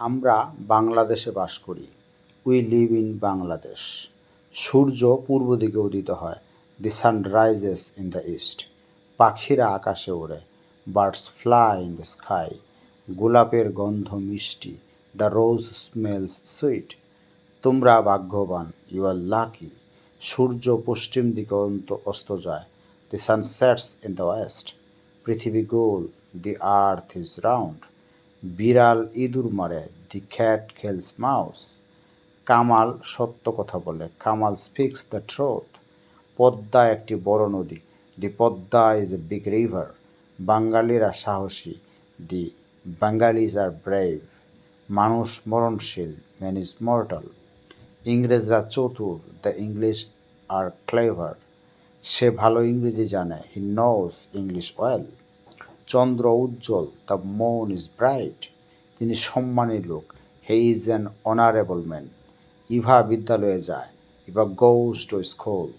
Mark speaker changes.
Speaker 1: আমরা বাংলাদেশে বাস করি। We live in Bangladesh. সূর্য পূর্ব দিকে উদিত হয়। The sun rises in the east. পাখিরা আকাশে ওড়ে। Birds fly in the sky. গোলাপের গন্ধ মিষ্টি। The rose smells sweet. তোমরা ভাগ্যবান। You R lucky. সূর্য পশ্চিম দিকে অস্ত যায়। The sun sets in the west. পৃথিবী গোল। The earth is round. বিড়াল ইঁদুর মারে। The cat kills mouse. Kamal সত্য কথা বলে। Kamal speaks the truth. Padma একটি বড় নদী। The Padma is a big river. বাঙালিরা সাহসী। The Bengalis are brave. মানুষ মরণশীল। Man is mortal. ইংরেজরা চতুর। The English are clever. সে ভালো ইংরেজি জানে। He knows English well. চন্দ্র উজ্জ্বল। The moon is bright. তিনি সম্মানী লোক। He is an honourable man. Eva বিদ্যালয়ে যায়। Eva goes to school.